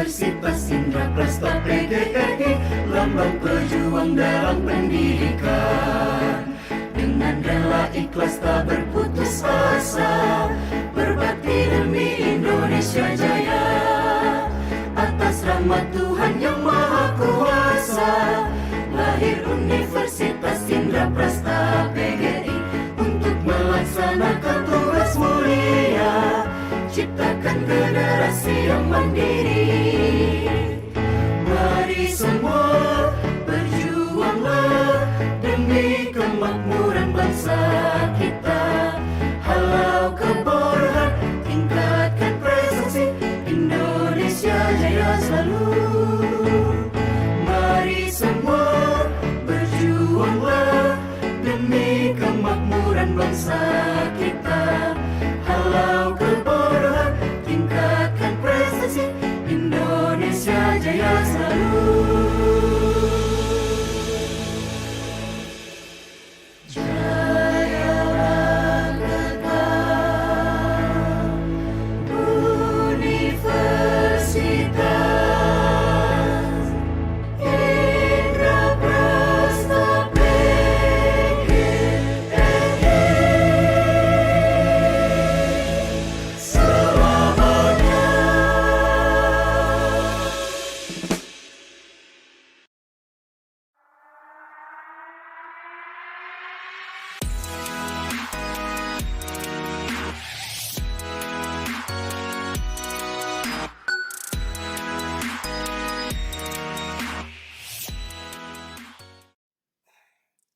Universitas Indraprasta PGRI, lambang pejuang dalam pendidikan. Dengan rela ikhlas tak berputus asa, berbakti demi Indonesia Jaya. Atas rahmat Tuhan yang Maha Kuasa, lahir Universitas Indraprasta PGRI untuk melaksanakan tugas mulia, ciptakan generasi yang mandiri. Mari semua berjuanglah demi kemakmuran bangsa kita. Halau kebodohan, tingkatkan prestasi, Indonesia jaya selalu. Mari semua berjuanglah demi kemakmuran bangsa kita. Halau kebodohan, tingkatkan prestasi, Indonesia jaya selalu. Jayalah kekal Universitas Indraprasta PGRI. Selamanya.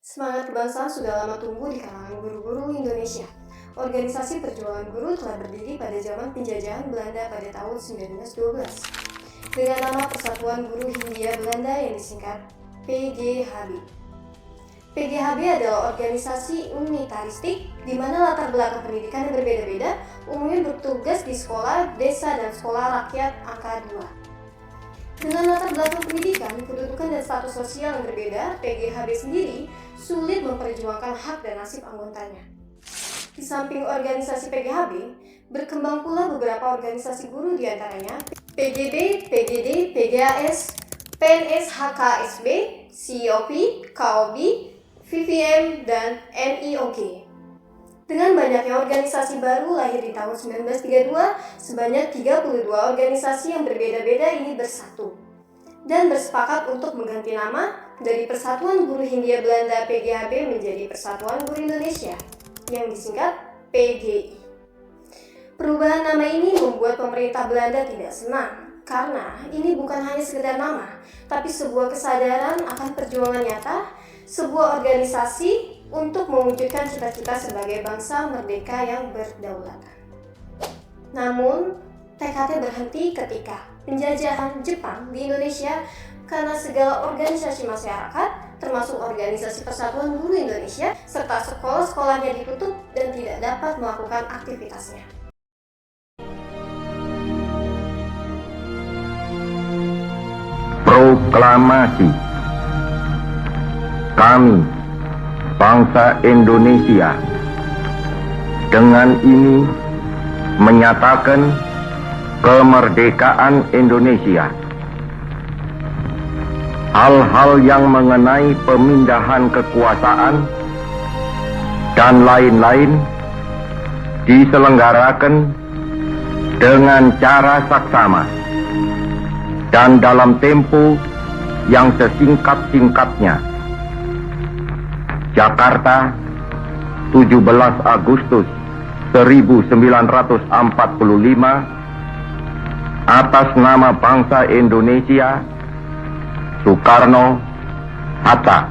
Semangat kebangsaan sudah lama tumbuh di kalangan guru-guru Indonesia. Organisasi perjuangan guru telah berdiri pada zaman penjajahan Belanda pada tahun 1912 dengan nama Persatuan Guru Hindia Belanda yang disingkat PGHB. PGHB adalah organisasi unitaristik di mana latar belakang pendidikan yang berbeda-beda, umumnya bertugas di sekolah, desa, dan sekolah rakyat angka 2. Dengan latar belakang pendidikan, kedudukan dan status sosial yang berbeda, PGHB sendiri sulit memperjuangkan hak dan nasib anggotanya. Di samping organisasi PGHB, berkembang pula beberapa organisasi guru diantaranya PGB, PGD, PGAS, PNS HKSB, COP, KOB, VVM, dan NIOG. Dengan banyaknya organisasi baru lahir di tahun 1932, sebanyak 32 organisasi yang berbeda-beda ini bersatu dan bersepakat untuk mengganti nama dari Persatuan Guru Hindia Belanda PGHB menjadi Persatuan Guru Indonesia yang disingkat PGI. Perubahan nama ini membuat pemerintah Belanda tidak senang karena ini bukan hanya sekedar nama, tapi sebuah kesadaran akan perjuangan nyata sebuah organisasi untuk mewujudkan cita-cita sebagai bangsa merdeka yang berdaulat. Namun, tekadnya berhenti ketika penjajahan Jepang di Indonesia karena segala organisasi masyarakat, termasuk organisasi Persatuan Guru Indonesia, serta sekolah-sekolahnya ditutup dan tidak dapat melakukan aktivitasnya. Proklamasi. Kami, bangsa Indonesia, dengan ini menyatakan kemerdekaan Indonesia. Hal-hal yang mengenai pemindahan kekuasaan dan lain-lain diselenggarakan dengan cara saksama dan dalam tempo yang sesingkat-singkatnya. Jakarta, 17 Agustus 1945, atas nama bangsa Indonesia, Soekarno Hatta.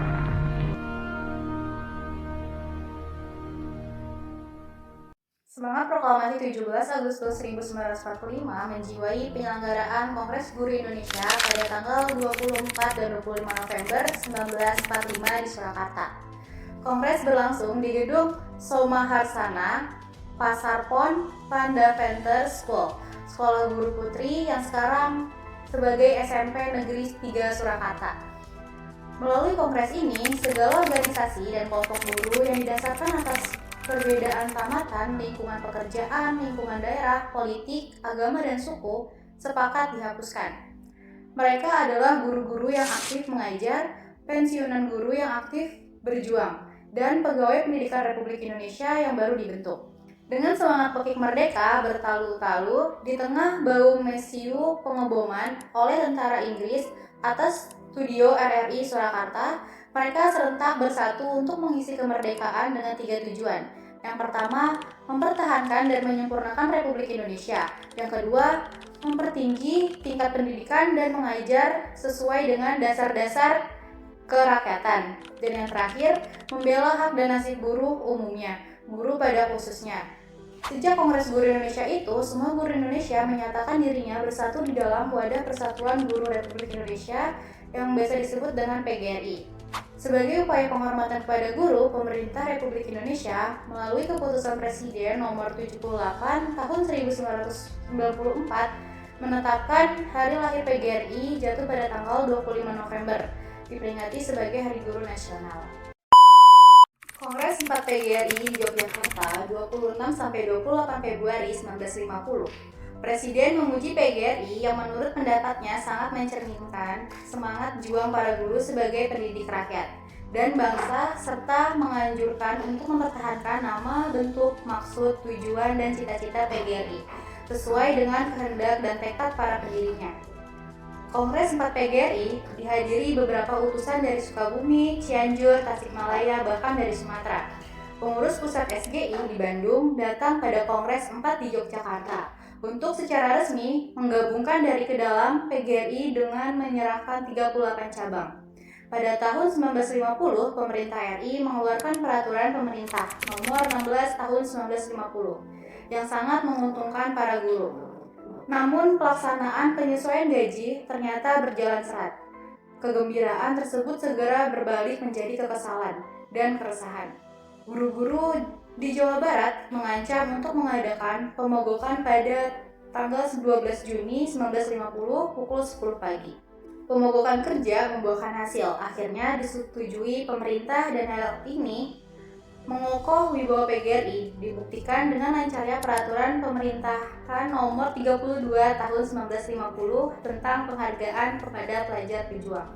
Semangat Proklamasi 17 Agustus 1945 menjiwai penyelenggaraan Kongres Guru Indonesia pada tanggal 24 dan 25 November 1945 di Surakarta. Kongres berlangsung di gedung Somaharsana, Pasar Pon, Pandaventer School, Sekolah Guru Putri yang sekarang sebagai SMP Negeri 3 Surakarta. Melalui kongres ini, segala organisasi dan kelompok guru yang didasarkan atas perbedaan tamatan, lingkungan pekerjaan, lingkungan daerah, politik, agama, dan suku sepakat dihapuskan. Mereka adalah guru-guru yang aktif mengajar, pensiunan guru yang aktif berjuang, dan pegawai pendidikan Republik Indonesia yang baru dibentuk. Dengan semangat pekik merdeka bertalu-talu di tengah bau mesiu pengeboman oleh tentara Inggris atas studio RRI Surakarta, mereka serentak bersatu untuk mengisi kemerdekaan dengan 3 tujuan. Yang pertama, mempertahankan dan menyempurnakan Republik Indonesia. Yang kedua, mempertinggi tingkat pendidikan dan mengajar sesuai dengan dasar-dasar kerakyatan. Dan yang terakhir, membela hak dan nasib buruh umumnya, buruh pada khususnya. Sejak Kongres Guru Indonesia itu, semua guru Indonesia menyatakan dirinya bersatu di dalam wadah Persatuan Guru Republik Indonesia yang biasa disebut dengan PGRI. Sebagai upaya penghormatan kepada guru, pemerintah Republik Indonesia melalui keputusan Presiden nomor 78 tahun 1994 menetapkan hari lahir PGRI jatuh pada tanggal 25 November, diperingati sebagai Hari Guru Nasional. Kongres 4 PGRI di Yogyakarta 26-28 Februari 1950. Presiden memuji PGRI yang menurut pendapatnya sangat mencerminkan semangat juang para guru sebagai pendidik rakyat dan bangsa serta menganjurkan untuk mempertahankan nama, bentuk, maksud, tujuan, dan cita-cita PGRI sesuai dengan kehendak dan tekad para pendirinya. Kongres 4 PGRI dihadiri beberapa utusan dari Sukabumi, Cianjur, Tasikmalaya, bahkan dari Sumatera. Pengurus pusat SGI di Bandung datang pada Kongres 4 di Yogyakarta untuk secara resmi menggabungkan dari ke dalam PGRI dengan menyerahkan 38 cabang. Pada tahun 1950, pemerintah RI mengeluarkan peraturan pemerintah nomor 16 tahun 1950 yang sangat menguntungkan para guru. Namun pelaksanaan penyesuaian gaji ternyata berjalan serat. Kegembiraan tersebut segera berbalik menjadi kekesalan dan keresahan. Guru-guru di Jawa Barat mengancam untuk mengadakan pemogokan pada tanggal 12 Juni 1950 pukul 10 pagi. Pemogokan kerja membuahkan hasil, akhirnya disetujui pemerintah dan hal ini mengokoh wibawa PGRI dibuktikan dengan lancarnya peraturan pemerintahan nomor 32 tahun 1950 tentang penghargaan kepada pelajar pejuang.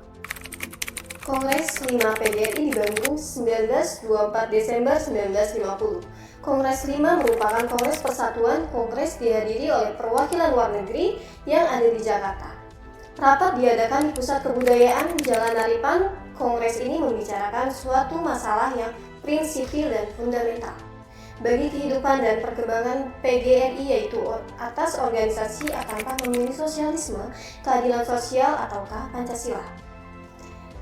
Kongres 5 PGRI di Bandung 19-24 Desember 1950. Kongres 5 merupakan kongres persatuan. Kongres dihadiri oleh perwakilan luar negeri yang ada di Jakarta. Rapat diadakan di Pusat Kebudayaan Jalan Naripan. Kongres ini membicarakan suatu masalah yang prinsipil dan fundamental bagi kehidupan dan perkembangan PGRI, yaitu atas organisasi akankah memilih sosialisme, keadilan sosial, ataukah Pancasila.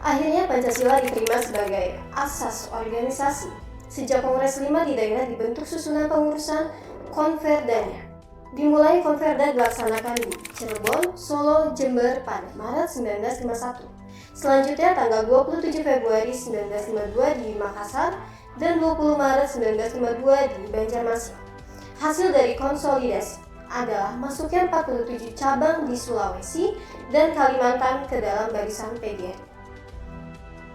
Akhirnya Pancasila diterima sebagai asas organisasi. Sejak Kongres 5 di daerah dibentuk susunan pengurusan konverdanya. Dimulai konverda dilaksanakan di Cirebon, Solo, Jember pada Maret 1951. Selanjutnya tanggal 27 Februari 1952 di Makassar dan 20 Maret 1952 di Banjarmasin. Hasil dari konsolidasi adalah masuknya 47 cabang di Sulawesi dan Kalimantan ke dalam barisan PGRI.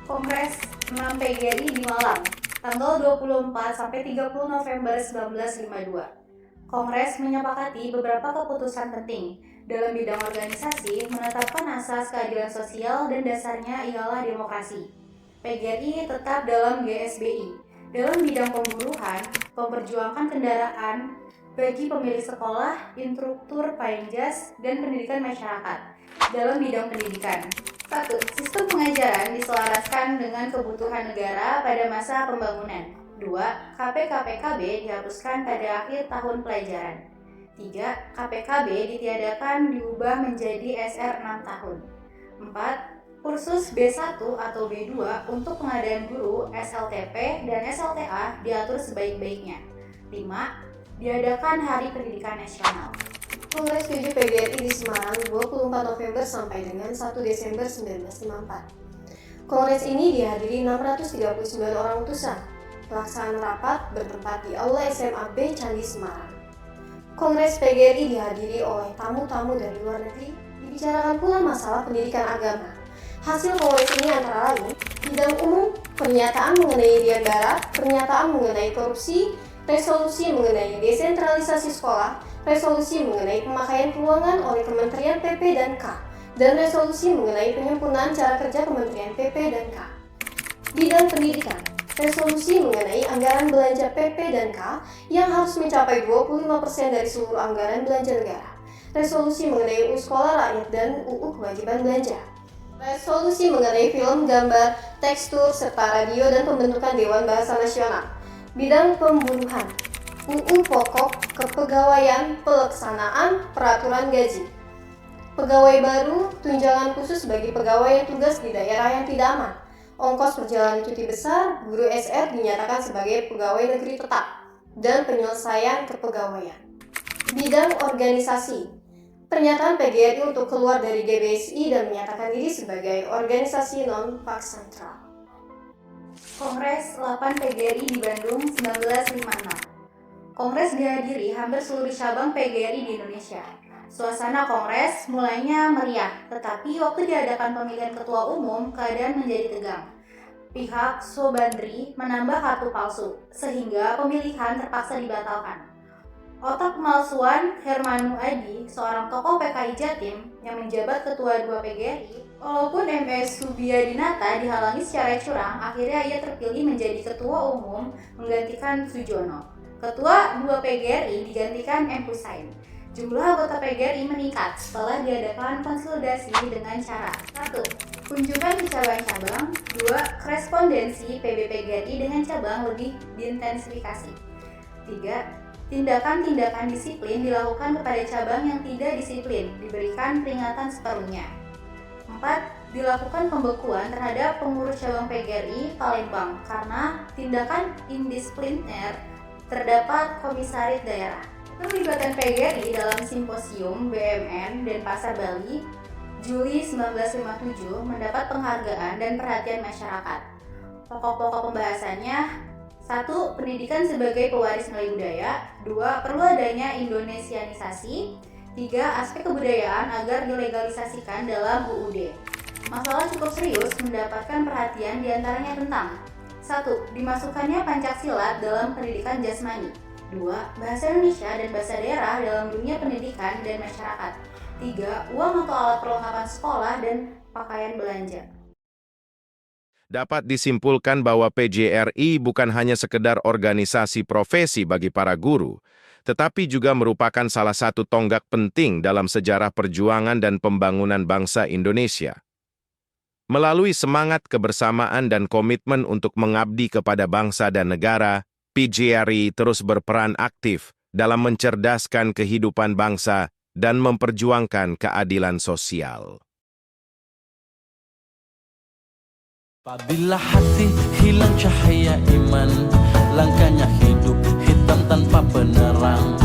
Kongres 6 PGRI di Malang, tanggal 24 sampai 30 November 1952. Kongres menyepakati beberapa keputusan penting dalam bidang organisasi, menetapkan asas keadilan sosial dan dasarnya ialah demokrasi. PGRI tetap dalam GSBI. Dalam bidang pemburuhan, memperjuangkan kendaraan bagi pemilik sekolah, instruktur, painjas, dan pendidikan masyarakat. Dalam bidang pendidikan, 1. Sistem pengajaran diselaraskan dengan kebutuhan negara pada masa pembangunan. 2. KPKPKB dihapuskan pada akhir tahun pelajaran. 3. KPKB ditiadakan diubah menjadi SR 6 tahun. 4. Kursus B1 atau B2 untuk pengadaan guru, SLTP, dan SLTA diatur sebaik-baiknya. 5. Diadakan Hari Pendidikan Nasional. Kongres 7 PGRI di Semarang 24 November sampai dengan 1 Desember 1954. Kongres ini dihadiri 639 orang utusan. Pelaksanaan rapat bertempat di Aula SMA B Candi Semarang. Kongres PGRI dihadiri oleh tamu-tamu dari luar negeri. Dibicarakan pula masalah pendidikan agama. Hasil kongres ini antara lain bidang umum, pernyataan mengenai Irian Barat, pernyataan mengenai korupsi, resolusi mengenai desentralisasi sekolah, resolusi mengenai pemakaian keuangan oleh Kementerian PP dan K, dan resolusi mengenai penyempurnaan cara kerja Kementerian PP dan K. Bidang pendidikan, resolusi mengenai anggaran belanja PP dan K yang harus mencapai 25% dari seluruh anggaran belanja negara. Resolusi mengenai UU Sekolah Rakyat dan UU Kewajiban Belanja. Resolusi mengenai film, gambar, tekstur, serta radio dan pembentukan Dewan Bahasa Nasional. Bidang pembunuhan, UU Pokok Kepegawaian Pelaksanaan Peraturan Gaji. Pegawai baru, tunjangan khusus bagi pegawai yang tugas di daerah yang tidak aman. Ongkos perjalanan cuti besar, guru SR dinyatakan sebagai pegawai negeri tetap, dan penyelesaian kepegawaian. Bidang organisasi, pernyataan PGRI untuk keluar dari GBSI dan menyatakan diri sebagai organisasi non-pak sentral. Kongres 8 PGRI di Bandung 1956. Kongres dihadiri hampir seluruh cabang PGRI di Indonesia. Suasana kongres mulainya meriah, tetapi waktu diadakan pemilihan ketua umum, keadaan menjadi tegang. Pihak Sobandri menambah kartu palsu, sehingga pemilihan terpaksa dibatalkan. Otak pemalsuan Hermanu Adi, seorang tokoh PKI Jatim yang menjabat ketua 2 PGRI, walaupun MS Subiadinata dihalangi secara curang, akhirnya ia terpilih menjadi ketua umum menggantikan Sujono. Ketua 2 PGRI digantikan M. Husain. Jumlah anggota PGRI meningkat setelah diadakan konsolidasi dengan cara 1. Kunjungan ke cabang-cabang. 2. Korespondensi PB PGRI dengan cabang lebih diintensifikasi. 3. Tindakan-tindakan disiplin dilakukan kepada cabang yang tidak disiplin, diberikan peringatan seperlunya. 4. Dilakukan pembekuan terhadap pengurus cabang PGRI Palembang karena tindakan indisipliner terdapat komisaris daerah. Keterlibatan PGRI dalam simposium BMN dan Pasar Bali Juli 1957 mendapat penghargaan dan perhatian masyarakat. Pokok-pokok pembahasannya: 1. Pendidikan sebagai pewaris nilai budaya. 2. Perlu adanya Indonesianisasi. 3. Aspek kebudayaan agar dilegalisasikan dalam UUD. Masalah cukup serius mendapatkan perhatian diantaranya tentang 1. Dimasukkannya Pancasila dalam pendidikan jasmani. 2. Bahasa Indonesia dan bahasa daerah dalam dunia pendidikan dan masyarakat. 3. Uang atau alat perlengkapan sekolah dan pakaian belanja. Dapat disimpulkan bahwa PGRI bukan hanya sekedar organisasi profesi bagi para guru, tetapi juga merupakan salah satu tonggak penting dalam sejarah perjuangan dan pembangunan bangsa Indonesia. Melalui semangat kebersamaan dan komitmen untuk mengabdi kepada bangsa dan negara, PGRI terus berperan aktif dalam mencerdaskan kehidupan bangsa dan memperjuangkan keadilan sosial. Apabila hati hilang cahaya iman, langkahnya hidup hitam tanpa penerang.